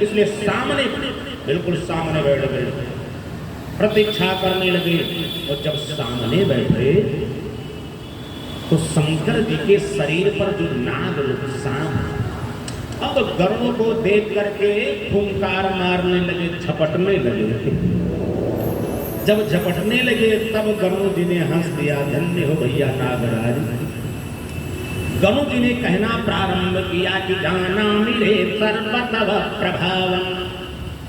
इसलिए सामने, बिल्कुल सामने बैठ गए, प्रतीक्षा करने लगे। और जब सामने बैठे तो शंकर जी के शरीर पर जो नाग सांप, अब गरुड़ को देख करके फुंकार मारने लगे, झपटने लगे। जब झपटने लगे तब गरुड़ जी ने हंस दिया, धन्य हो भैया नागराज। गरुड़ जी ने कहना प्रारंभ किया कि जाना मिले सर्वतव प्रभावम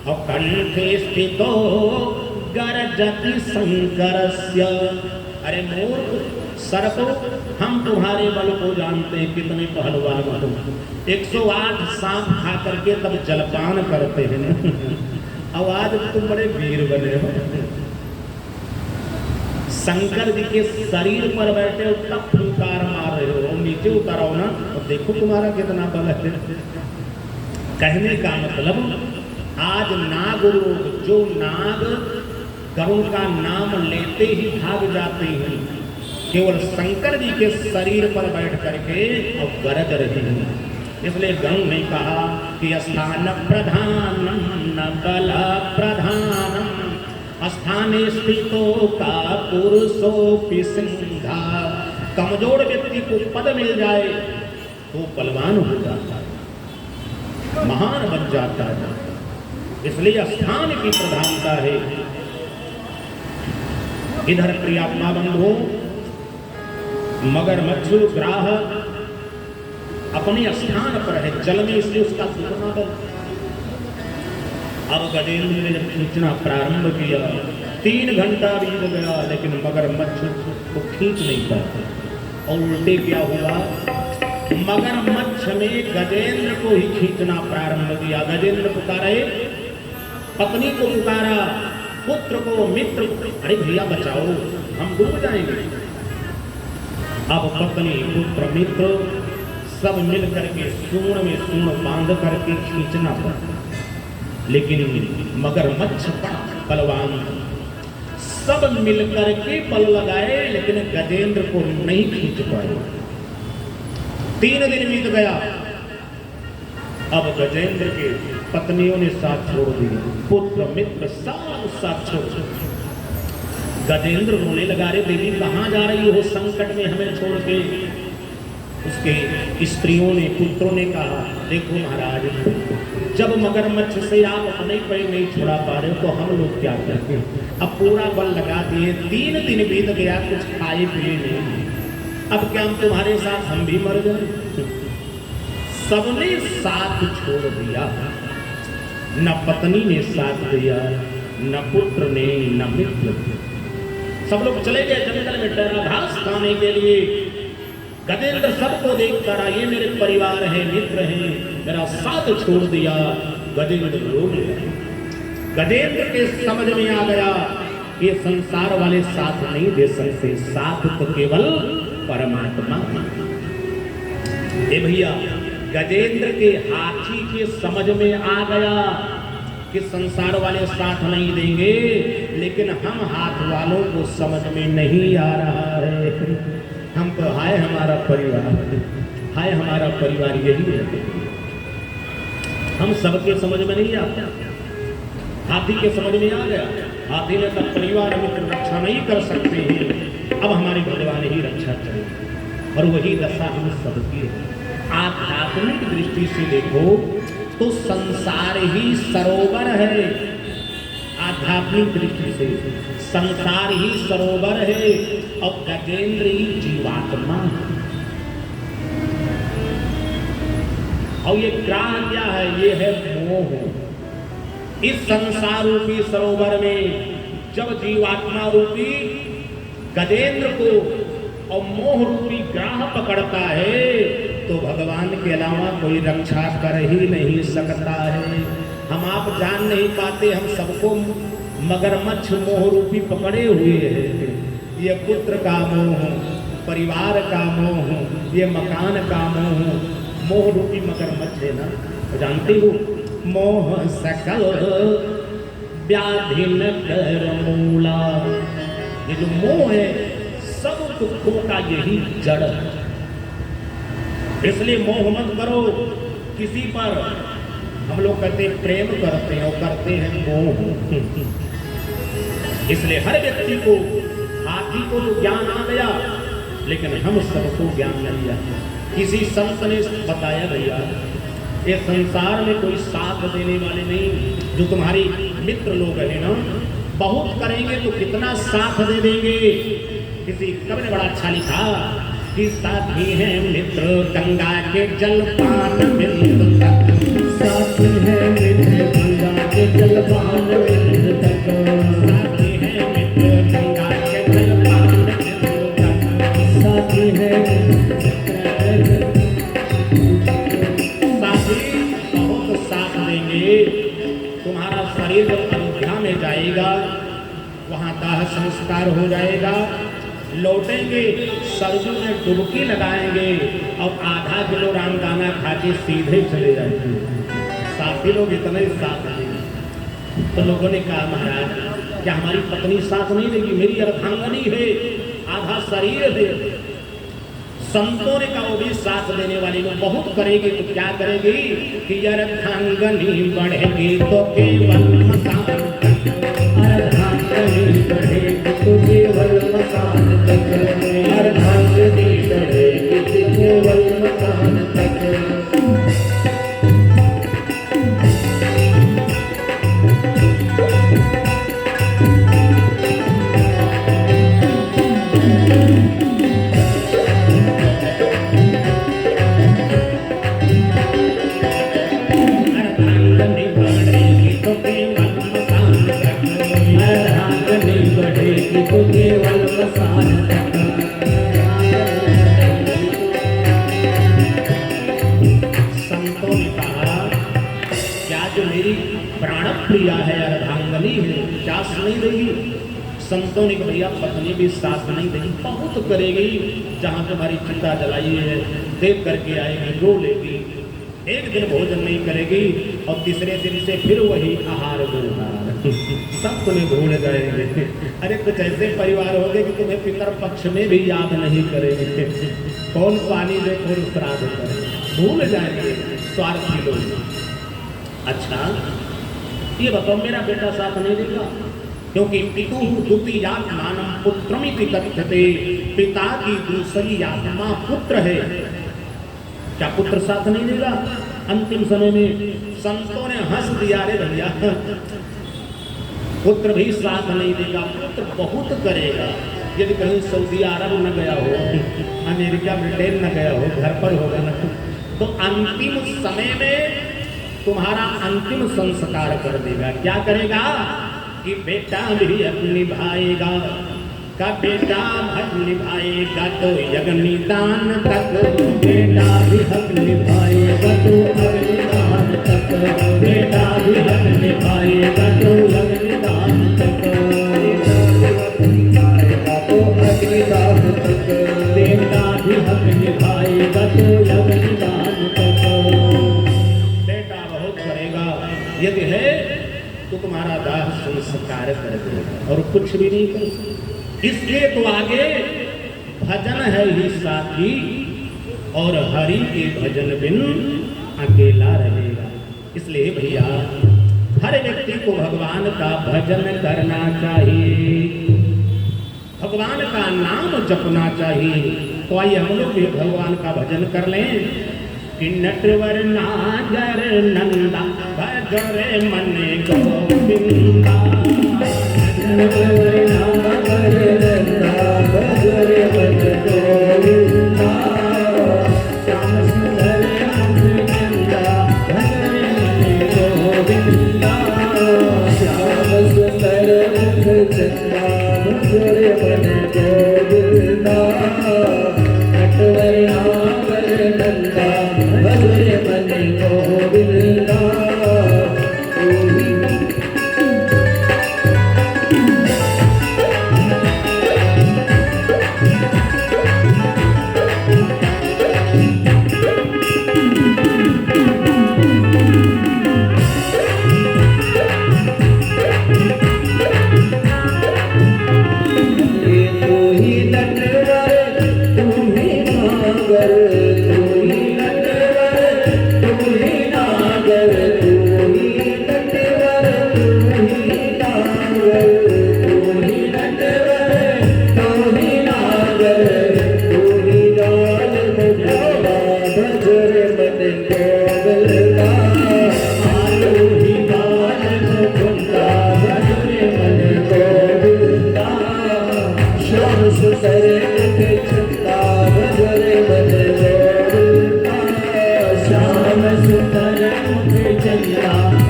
और कंठे स्थितो गरजति शंकरस्य। अरे मूर्ख सर्पो, हम तुम्हारे बल को जानते हैं, कितने पहलवान हो। 108 सांप खा करके तब जलपान करते हैं ना। अब आज तुम बड़े वीर बने हो। शंकर जी के शरीर पर बैठे हो तब फुंकार मार रहे हो, नीचे उतारो ना और देखो तुम्हारा कितना बल है। कहने का मतलब आज नाग लोग, जो नाग गरुड़ का नाम लेते ही भाग जाते हैं, केवल शंकर जी के शरीर पर बैठ करके और गरज रहे हैं। इसलिए गरुड़ ने कहा कि स्थान प्रधानम न बल प्रधानम, स्थाने स्थितो का पुरुषोपि सिंधा। कमजोर व्यक्ति को पद मिल जाए तो बलवान हो जाता है, महान बन जाता है। इसलिए स्थान की प्रधानता है। इधर प्रियात्मा बंधु, मगरमच्छ ग्राह अपने स्थान पर है जल में, इसलिए उसका दुगना बल। अब गजेंद्र ने जब खींचना प्रारंभ किया, 3 घंटा बीत गया, लेकिन मगरमच्छ को खींच नहीं पाते। और उल्टे क्या हुआ, मगरमच्छ ने गजेंद्र को ही खींचना प्रारंभ किया। गजेंद्र पुकारे, पत्नी को पुकारा, पुत्र को, मित्र, अरे भैया बचाओ, हम डूब जाएंगे। अब पत्नी, पुत्र, मित्र सब मिल करके सूंड में सूंड बांध करके खींचना पड़ा। लेकिन मगरमच्छ बलवान, सब मिलकर के बल लगाए, लेकिन गजेंद्र को नहीं खींच पाए। 3 दिन बीत गया। अब गजेंद्र के पत्नियों ने साथ छोड़ दिया, पुत्र मित्र सब साथ छोड़ दिया। गजेंद्र रोने लगा, रे देवी कहाँ जा रही हो संकट में हमें छोड़ के। उसके स्त्रियों ने, पुत्रों ने कहा, देखो महाराज, जब मगरमच्छ से आप अपने पैर नहीं छुड़ा पा रहे हो तो हम लोग क्या करते हैं। अब पूरा बल लगा दिए, 3 दिन बीत गया, कुछ खाए पिए नहीं। अब क्या हम तुम्हारे साथ हम भी मर गए। सबने साथ छोड़ दिया, न पत्नी ने साथ दिया, न पुत्र ने, न मित्र। सब लोग चले गए जंगल में टहरा घास खाने के लिए। गजेंद्र सबको देख कर, ये मेरे परिवार है, मित्र हैं, मेरा साथ छोड़ दिया। गजेंद्र रोने लगे। गजेंद्र के समझ में आ गया, ये संसार वाले साथ नहीं दे सकते, साथ तो केवल परमात्मा। ए भैया, गजेंद्र के हाथी के समझ में आ गया कि संसार वाले साथ नहीं देंगे, लेकिन हम हाथ वालों को समझ में नहीं आ रहा है। हम तो हाय हमारा परिवार, हाय हमारा परिवार यही है। हम सबके समझ में नहीं आता। हाथी के समझ में आ गया, हाथी ने तब परिवार मित्र रक्षा नहीं कर सकते हैं, अब हमारे भगवान ही रक्षा करें। और वही दशा हम सबकी है। आध्यात्मिक दृष्टि से देखो तो संसार ही सरोवर है। आध्यात्मिक दृष्टि से संसार ही सरोवर है और गजेंद्र ही जीवात्मा है। और ये ग्राह क्या है, ये है मोह। इस संसार रूपी सरोवर में जब जीवात्मा रूपी गजेंद्र को और मोह रूपी ग्राह पकड़ता है तो भगवान के अलावा कोई रक्षा कर ही नहीं सकता है। हम आप जान नहीं पाते, हम सबको मगरमच्छ मोह रूपी पकड़े हुए हैं। ये पुत्र का मोह, परिवार का मोह, ये मकान का मोह, मोह रूपी मगरमच्छ है ना, जानते हो। मोह सकल व्याधि न कर मूला, ये जो मोह है सब दुखों का यही जड़ है। इसलिए मोह मत करो किसी पर, हम लोग कहते हैं प्रेम करते हैं और करते हैं मोह। इसलिए हर व्यक्ति को, हाथी को तो ज्ञान आ गया, लेकिन हम सबको ज्ञान नहीं आया। किसी संत ने बताया भैया ये संसार में कोई साथ देने वाले नहीं। जो तुम्हारी मित्र लोग हैं ना, बहुत करेंगे तो कितना साथ दे देंगे। किसी कवि ने बड़ा अच्छा लिखा कि साथी है मित्र गंगा के जलपान बिंदु तक, साथी है मित्र गंगा के जलपान बिंदु तक, साथी है मित्र गंगा के जलपान बिंदु तक, साथी है साथी बहुत साथ देंगे। तुम्हारा शरीर जब अयोध्या में जाएगा, वहाँ दाह संस्कार हो जाएगा, लौटेंगे सरजू में डुबकी लगाएंगे और आधा किलो रामदाना खा के सीधे चले जाएंगे। साथी लोग इतने साथ देंगे। तो लोगों ने कहा महाराज क्या हमारी पत्नी साथ नहीं देगी? मेरी अर्धांगनी है, आधा शरीर है। संतों ने कहा वो भी साथ देने वाली लोग बहुत करेगी तो क्या करेगी कि अर्धांगनी बढ़ेगी तो केवल मसान तक, अर्धांगनी बढ़ेगी तो केवल मसान तक, अर्धांगनी बढ़ेगी तो केवल मसान तक। संतों ने कहा क्या जो मेरी प्राण प्रिया है, अर्धांगनी है, क्या नहीं देगी? संतों ने कहा भैया पत्नी भी साथ नहीं देगी, बहुत करेगी। जहाँ तुम्हारी चिता जलाई है देख करके आएगी, रो लेगी, एक दिन भोजन नहीं करेगी और तीसरे दिन से फिर वही आहार व्यवहार, सब तुम्हें भूल जाएंगे। अरे कुछ ऐसे परिवार हो गए कि तुम्हें पितर पक्ष में भी याद नहीं करेंगे। कौन पानी दे कौन श्राद्ध करे, भूल जाएंगे स्वार्थी लोग। अच्छा ये बताओ मेरा बेटा साथ नहीं देगा? क्योंकि पितु द्वितीयात्मानं पुत्रमिति कथ्यते, पिता की दूसरी आत्मा पुत्र है। क्या पुत्र साथ नहीं देगा? अंतिम समय में संतों ने हंस दिया, रे भैया पुत्र भी साथ नहीं देगा, पुत्र बहुत करेगा। यदि कहीं सऊदी अरब न गया हो, अमेरिका ब्रिटेन न गया हो, घर पर होगा ना, तो अंतिम समय में तुम्हारा अंतिम संस्कार कर देगा। क्या करेगा कि बेटा भी हक निभाएगा, का बेटा हक निभाएगा तो अग्निदान तक, बेटा भी हक निभाएगा तो अग्निदान तक, बेटा भी हक निभाएगा तो अग्निदान तक, तो अग्निदान तक, बेटा भी हक निभाएगा तो अग्निदान तक। बेटा बहुत करेगा, यदि है तो तुम्हारा दाह संस्कार कर देगा और कुछ भी नहीं कर सकता। इसलिए तो आगे भजन है ही साथी और हरि के भजन बिन अकेला रहेगा। इसलिए भैया हर व्यक्ति को भगवान का भजन करना चाहिए, भगवान का नाम जपना चाहिए। तो आइए हम लोग भी भगवान का भजन कर लें कि नटवर नागर नंदा भजरे मन गोविंदा, नटवर नागर नंदा भजरे मन गोविंदा, श्याम सुंदर नंदा भजरे मन गोविंदा, श्याम सुंदर नंदा भजरे मन गोविंदा, नटवर नागर नंदा भजरे मन गोविंदा।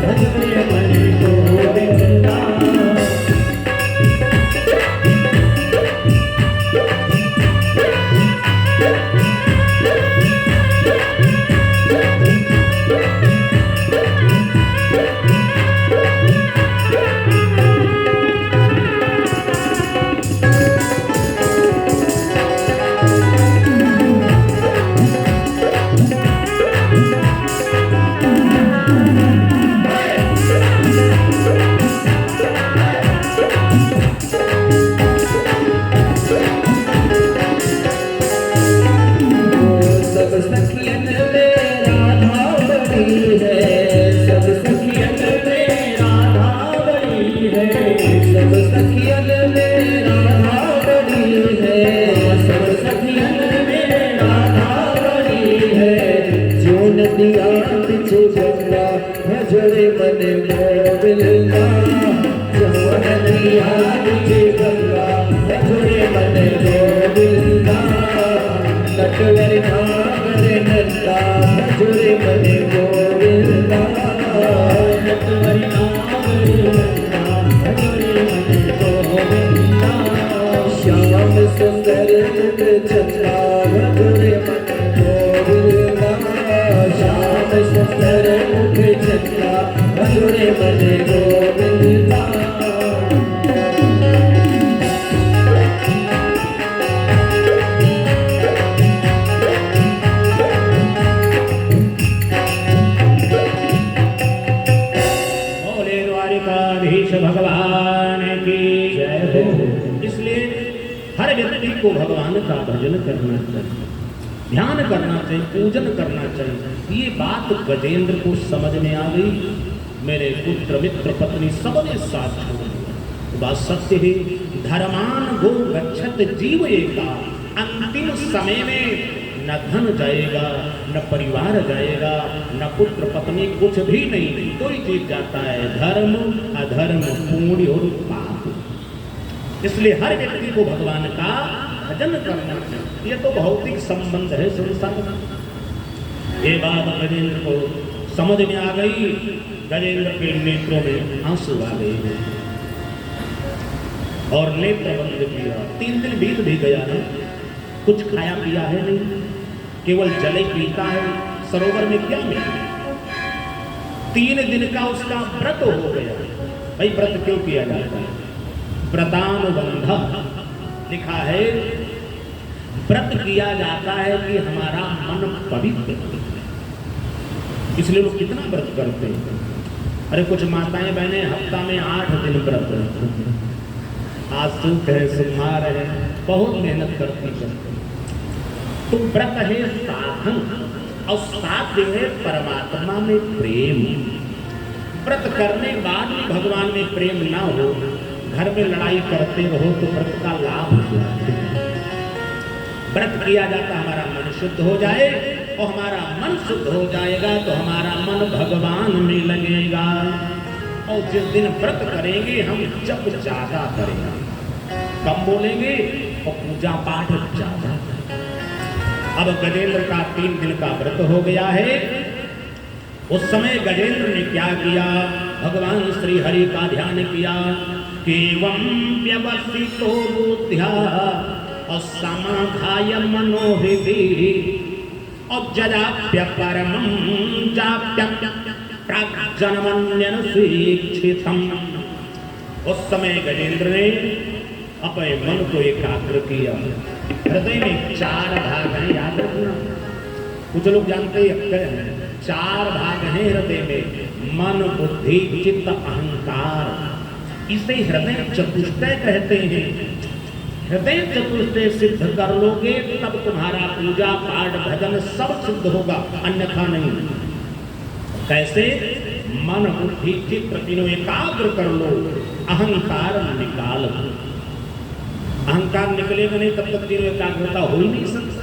भजरे मन गोविंदा। भजरे मन गोविंदा, जवन नदिया तुझे गंगा, भजरे मन गोविंदा, नटवर नागर नंदा, भजरे मन गोविंदा, नटवर नागर नंदा, भजरे मन गोविंदा, श्याम सुंदर मुख चंदा, भजरे मन गोविंदा, श्याम सुंदर मुख चंदा, भजरे मन गोविंदा। बोले द्वारिकाधीश भगवान की जय हो। इसलिए हर व्यक्ति को भगवान का भजन करना चाहिए, ध्यान करना चाहिए, पूजन करना चाहिए। ये बात गजेंद्र को समझ में आ गई। मेरे पुत्र मित्र पत्नी सबने साथ छोड़ दिया। बात सत्य है, धर्मान गो गच्छत जीव एका। अंतिम समय में न धन जाएगा, न परिवार जाएगा, न पुत्र पत्नी, कुछ भी नहीं, कोई चीज जाता है, धर्म अधर्म पुण्य और पाप। इसलिए हर व्यक्ति को भगवान का भजन करना चाहिए। ये तो भौतिक संबंध है संसार का। ये बात गजेंद्र को समझ में आ गई। गजेंद्र के नेत्रों में आंसू आ गए और नेत्र बंद किया। 3 दिन बीत भी गया है, कुछ खाया पिया है नहीं, केवल जल ही पीता है। सरोवर में क्या मिला? 3 दिन का उसका व्रत हो गया। भाई व्रत क्यों किया जाता है? व्रतानुबंध लिखा है, व्रत किया जाता है कि हमारा मन पवित्र हो। इसलिए लोग कितना व्रत करते हैं। अरे कुछ माताएं बहनें हफ्ता में 8 दिन व्रत करते हैं। आज सूख है, सुधार है, बहुत मेहनत करती है। तो व्रत है साधन और साध्य है परमात्मा में प्रेम। व्रत करने बाद भी भगवान में प्रेम ना हो, घर में लड़ाई करते रहो तो व्रत का लाभ हो। व्रत किया जाता हमारा मन शुद्ध हो जाए, और हमारा मन शुद्ध हो जाएगा तो हमारा मन भगवान में लगेगा। और जिस दिन व्रत करेंगे हम जप ज्यादा करेंगे, कम बोलेंगे और पूजा पाठ ज्यादा। अब गजेंद्र का 3 दिन का व्रत हो गया है। उस समय गजेंद्र ने क्या किया? भगवान श्री हरि का ध्यान किया। एवं व्यवस्थितो बुद्ध्या और समाधाय मनोहृदि और जजाप्य परमं जाप्य प्राग्जनमन्यन शिक्षितम्। उस समय गजेंद्र ने अपने मन को एकाग्र किया। हृदय में 4 भाग हैं, याद रखना। कुछ लोग जानते हैं 4 भाग हैं हृदय में, मन बुद्धि चित्त अहंकार। इसे हृदय चतुष्टय कहते हैं। हृदय चतुष्टय सिद्ध कर लोगे तब तुम्हारा पूजा पाठ भजन सब सिद्ध होगा, अन्यथा नहीं। कैसे? मन बुद्धि चित्त तीनों एकाग्र कर लो, अहंकार निकाल दो। अहंकार निकलेगा नहीं तब तक तीनों एकाग्रता हो ही नहीं सकती।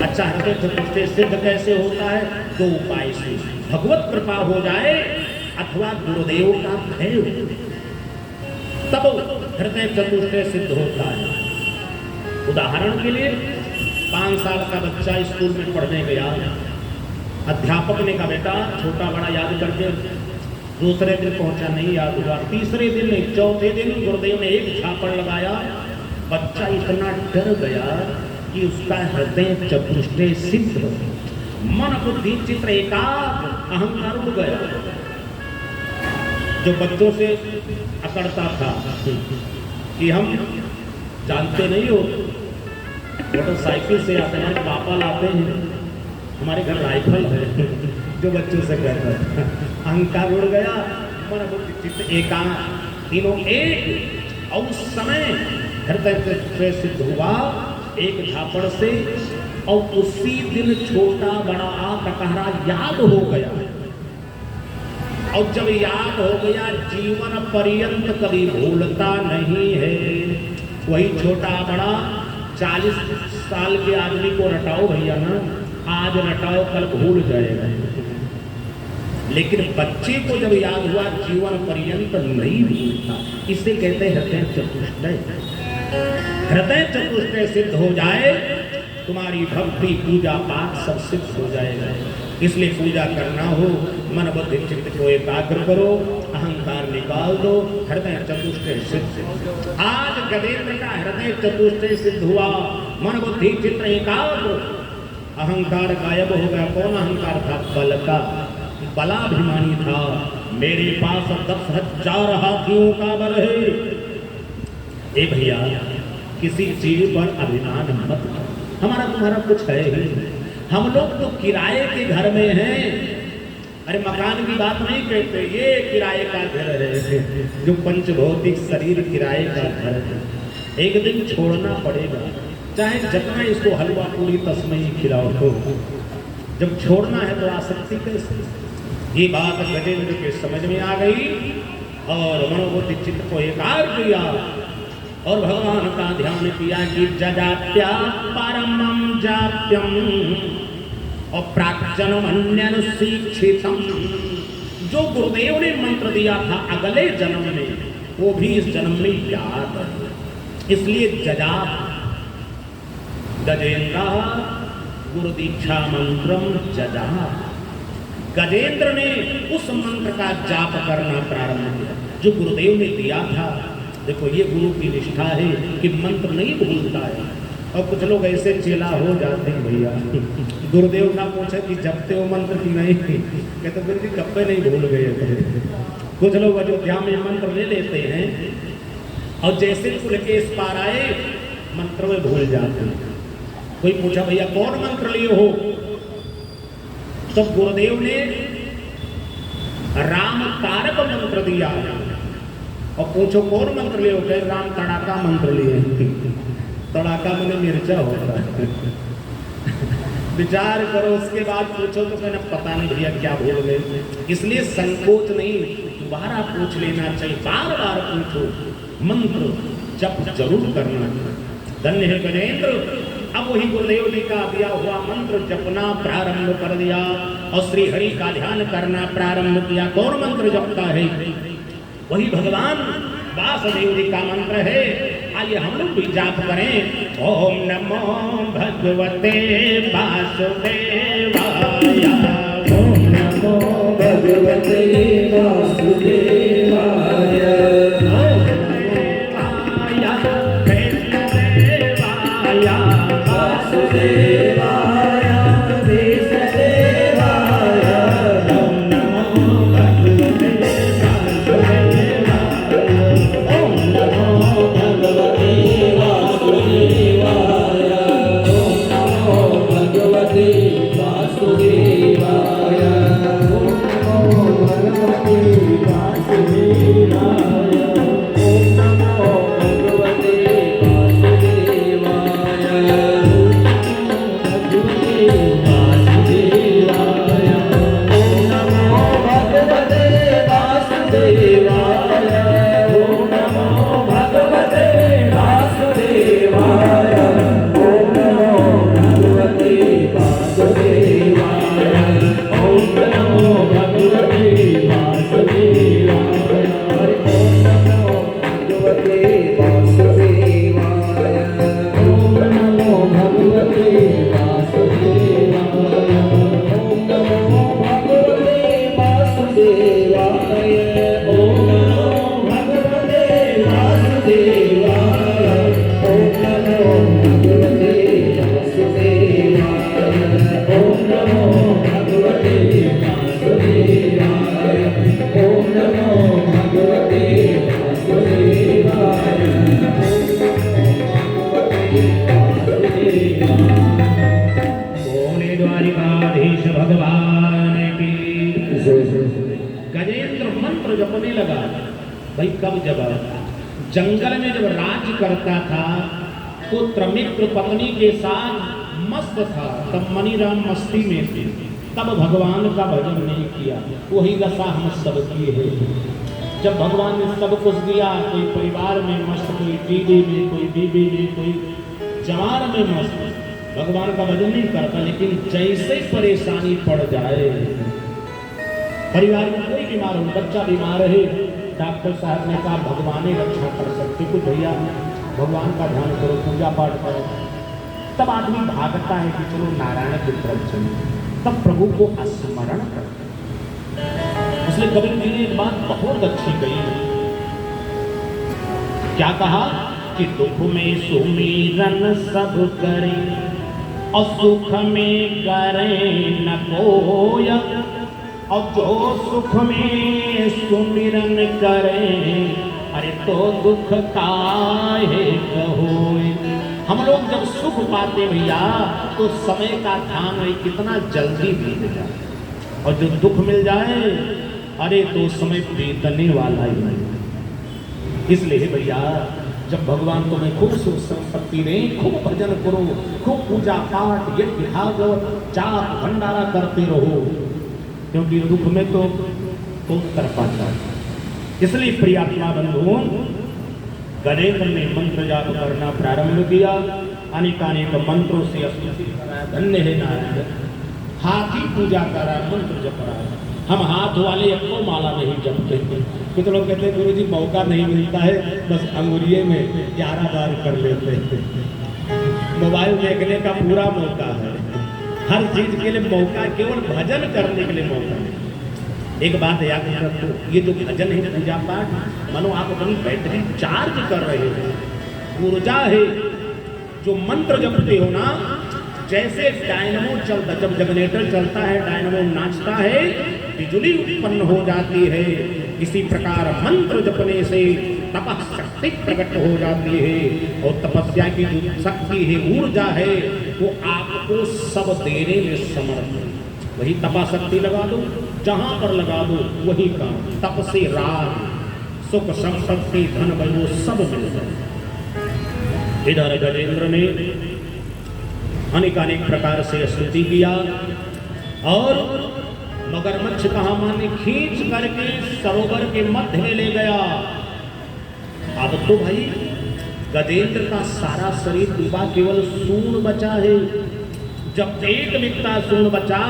अच्छा, हृदय चतुष्टय सिद्ध कैसे होता है? 2 उपाय से। भगवत कृपा हो जाए अथवा गुरुदेव का भय हो, तब हृदय चतुष्टय सिद्ध होता है। उदाहरण के लिए 5 साल का बच्चा स्कूल में पढ़ने गया, अध्यापक ने कहा बेटा छोटा बड़ा याद करके, दूसरे दिन पहुंचा नहीं याद हुआ, तीसरे दिन नहीं, चौथे दिन गुरुदेव ने एक झापड़ लगाया, बच्चा इतना डर गया कि उसका हृदय चतुष्टय सिद्ध, मन बुद्धि चित्र एकाग्र, अहंकार उड़ गया। जो बच्चों से अकड़ता था कि हम जानते नहीं हो, मोटरसाइकिल से आते हैं, पापा लाते हैं, हमारे घर राइफल है, जो बच्चों से कहता है, अहंकार उड़ गया, मन बुद्धि चित्त एकांत तीनों एक, और उस समय हृदय से सिद्ध हुआ एक झापड़ से, और उसी दिन छोटा बड़ा कटहरा याद हो गया। और जब याद हो गया जीवन पर्यंत कभी भूलता नहीं है। वही छोटा बड़ा 40 साल के आदमी को रटाओ भैया ना, आज रटाओ कल भूल जाएगा, लेकिन बच्चे को जब याद हुआ जीवन पर्यंत नहीं भूलता। इसे कहते हैं हृदय चतुष्टय। हृदय चतुष्टय सिद्ध हो जाए, तुम्हारी भक्ति पूजा पाठ सब सिद्ध हो जाएगा। इसलिए पूजा करना हो, मन बुद्धि चित्त को एकाग्र करो, अहंकार निकाल दो, हृदय चतुष्टय सिद्ध। आज गजेंद्र का हृदय चतुष्टय सिद्ध हुआ, मन बुद्धि चित्त एकाग्र, अहंकार गायब हो गया। कौन अहंकार था? बल का, बलाभिमानी था। मेरे पास 10,000 हाथियों का बल है। ए भैया, किसी चीज पर अभिमान मत करो, हमारा तुम्हारा कुछ है ही। हम लोग तो किराए के घर में हैं। अरे मकान की बात नहीं कहते, ये किराए का घर है, जो पंचभौतिक शरीर किराए का घर है। एक दिन छोड़ना पड़ेगा, चाहे जितना इसको हलवा पूरी तस्मई खिलाओ हो, जब छोड़ना है तो आसक्ति कैसे। ये बात गजेंद्र के समझ में आ गई और मनोबुद्धि चित्त को एकाग्र किया और भगवान का ध्यान किया कि जजाप्या परमं जाप्यम और प्राक्जनम अन्यनुशिक्षितम। जो गुरुदेव ने मंत्र दिया था अगले जन्म में, वो भी इस जन्म में याद है। इसलिए जजाप गजेंद्र गुरु दीक्षा मंत्रम जजाप। गजेंद्र ने उस मंत्र का जाप करना प्रारंभ किया जो गुरुदेव ने दिया था। देखो ये गुरु की निष्ठा है कि मंत्र नहीं भूलता है। और कुछ लोग ऐसे चेला हो जाते हैं भैया, गुरुदेव का पूछे कि जपते हो मंत्र की नहीं, कहते गुरु जी कब पे नहीं भूल गए। कुछ लोग अयोध्या में मंत्र ले लेते हैं और जैसे कुल के इस पार आए मंत्र में भूल जाते हैं। कोई पूछा भैया कौन मंत्र लिए हो, तो गुरुदेव ने राम तारक मंत्र दिया। और पूछो कौन मंत्र लिए हो, कहे राम तड़ाका मंत्र लिए। तड़ाका मैंने मिर्चा होता है। विचार करो, उसके बाद पूछो तो कहना पता नहीं भैया क्या भूल गए। इसलिए संकोच नहीं, दोबारा पूछ लेना चाहिए, बार बार पूछो। मंत्र जप जरूर करना। धन्य है गजेंद्र। अब वही गुरुदेव जी का दिया हुआ मंत्र जपना प्रारंभ कर दिया और श्री हरि का ध्यान करना प्रारंभ किया। कौन मंत्र जपता है? वही भगवान वासुदेव जी का मंत्र है। आइए हम लोग भी जाप करें। ओम नमो भगवते वासुदेवाय। ओम नमो भगवते वासुदेवाय। Om Namo Bhagavate Vasudevaya. और मंत्र जपने लगा। भाई कब जगा? जंगल में जब राज करता था, पुत्र मित्र पत्नी के साथ मस्त था, तब मणिराम मस्ती में थे, तब भगवान का भजन नहीं किया। वही दशा हम सब की है। जब भगवान ने सब कुछ दिया, कोई परिवार में मस्त, कोई टीवी में, कोई बीबी में, कोई जवान में मस्त, भगवान का भजन नहीं करता। लेकिन जैसे परेशानी पड़ जाए, परिवार में कोई बीमार हो, बच्चा बीमार है, डॉक्टर साहब ने कहा भगवान ही रक्षा कर सकते, कुछ भैया भगवान का ध्यान करो, पूजा पाठ करो, तब आदमी भागता है कि चलो नारायण की तरफ चलो, तब प्रभु को स्मरण करते। इसलिए कबीर जी ने एक बात बहुत अच्छी कही। क्या कहा कि दुख में सुमिरन सब करें और सुख में करें न कोय, और जो सुख में सुमिरन करें, अरे तो दुख काहे कहोय। हम लोग जब सुख पाते भैया तो समय का ध्यान है कितना जल्दी बीत जाए, और जो दुख मिल जाए अरे तो समय बीतने वाला ही नहीं। इसलिए भैया जब भगवान तुम्हें खूब सुख शक्ति दे, खूब भजन करो, खूब पूजा पाठ यज्ञ भागवत जाप भंडारा करते रहो, क्योंकि दुख में तो तर पाता है। इसलिए प्रियात्मा बंधुओं, गणेश ने मंत्र जाप करना प्रारंभ किया, अनेकानेक मंत्रों से स्तुति कराया, धन्य है नारायण। हाथी पूजा करा, मंत्र जप रहा है। हम हाथ वाले अपनो माला नहीं जपते। कुछ लोग कहते हैं गुरु जी मौका नहीं मिलता है, बस अंगुरिये में 11 बार कर लेते हैं। मोबाइल देखने का पूरा मौका है, हर चीज के लिए मौका, केवल भजन करने के लिए मौका नहीं। एक बात याद रखो, ये जो भजन है पूजा पाठ, मानो आप अपनी बैटरी चार्ज कर रहे हो, ऊर्जा है। जो मंत्र जपते हो ना, जैसे डायनमो चलता, जब जनरेटर चलता है, डायनमो नाचता है, बिजली उत्पन्न हो जाती है, इसी प्रकार मंत्र जपने से तपः शक्ति प्रकट हो जाती है। और तपस्या की जो शक्ति है, ऊर्जा है, वो आपको सब देने में समर्थ है। वही तपा शक्ति लगा दो, जहां पर लगा दो वही काम। तप से राग सुख संपत्ति धन वो सब मिल जाए। इधर गजेंद्र ने अनेकानेक प्रकार से स्तुति किया, और मगरमच्छ कहा माने खींच करके सरोवर के मध्य में ले गया। अब तो भाई गजेंद्र का सारा शरीर डूबा, केवल सूंड बचा है। जब एक बिकता सूंड बचा,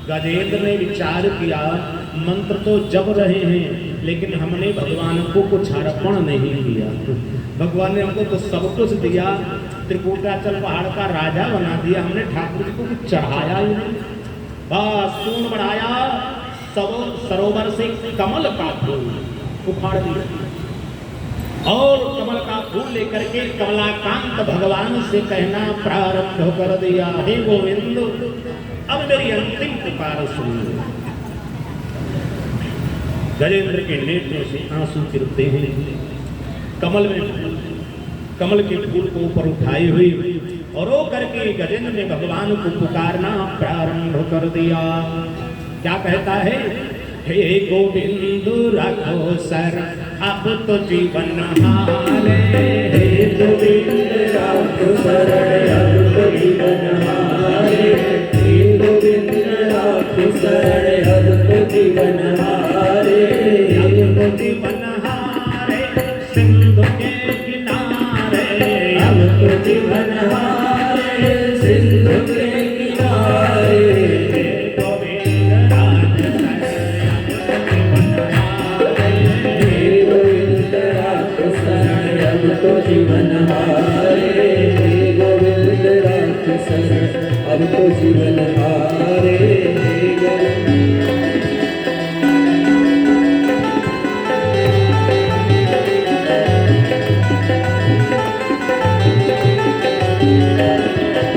गजेंद्र ने विचार किया मंत्र तो जप रहे हैं, लेकिन हमने भगवान को कुछ अर्पण नहीं किया। भगवान ने हमको तो सब कुछ दिया, त्रिकूटाचल पहाड़ का राजा बना दिया, हमने ठाकुर जी को कुछ चढ़ाया ही नहीं। बस सूंड बढ़ाया, सरोवर से कमल का फूल उखाड़ दिया, और कमल का फूल लेकर के कमलाकांत भगवान से कहना प्रारंभ कर दिया, हे गोविंद अब मेरी अंतिम पुकार सुनिए। गजेंद्र के नेत्रों से आंसू गिरते हैं। कमल के फूल को ऊपर उठाए हुए और रो करके गजेंद्र ने भगवान को पुकारना प्रारंभ कर दिया। क्या कहता है? हे गोविंद रखो सर अब तो जीवन हारे, हे गोविंद रखो सर अब तो जीवन हारे, हे गोविंद रखो सर अब तो जीवन हारे, अब तो जीवन हारे सिंधु के किनारे, अब तो जीवन हारे सिंधु के किनारे, जीवन हारे, गोविंद राख सर अब तो जीवन हारे,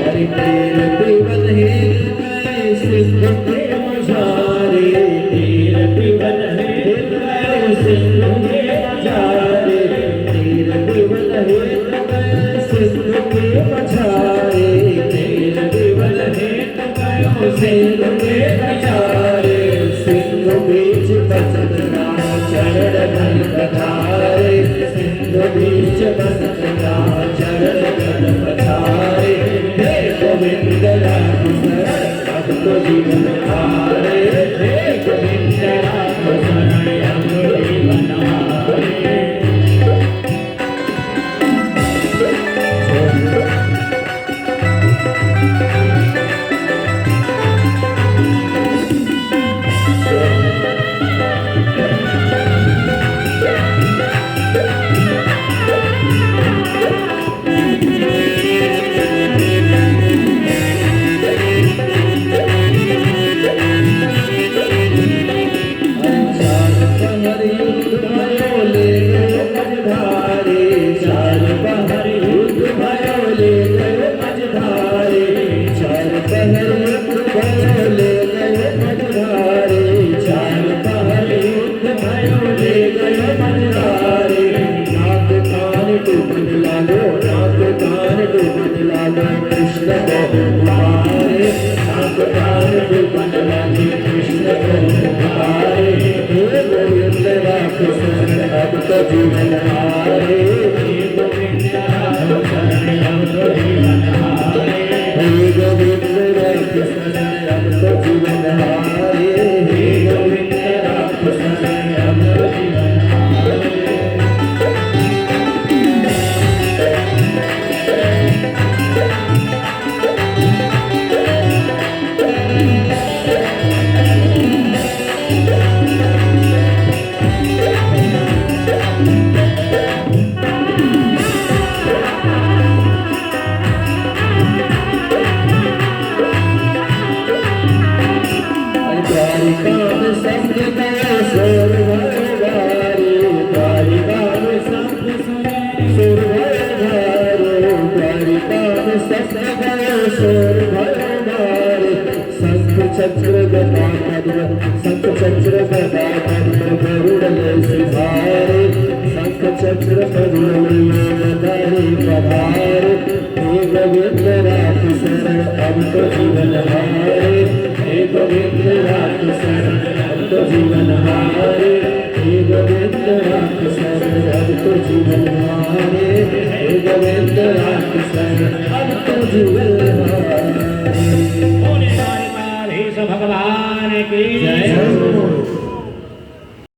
हरि तीर पिबन हेत गए सिंधु के मझारे, तीर पिबन हेत गए सिंधु के मझारे, तीर पिबन हेत गए सिंधु के मझारे, तीर पिबन हेत गए सिंधु के बसत राम चरण धन पधारे सिंधु बीच बसत राम चरण धन पधारे हे गोविंद राम शरण अब तो जीवन हारे हे गोविंद राम शरण अब तो जीवन हारे। जीवन हारे हे गोविंद राम शरण अब तो जीवन हारे हे गोविंद राम शरण अब तो जीवन हारे हे गोविंद राम शरण अब तो जीवन हारे। चक्र गदा शंख चक्र गदा गरुड़ सिधारे शंख चक्र गरुड़ पधारे हे गोविंद राम शरण अब तो जीवन हारे हे गोविंद राम शरण अब तो जीवन हारे हे गोविंद राम शरण अब तो जीवन हारे हे गोविंद राम शरण अब तो जीवन हारे। भगवान की जय।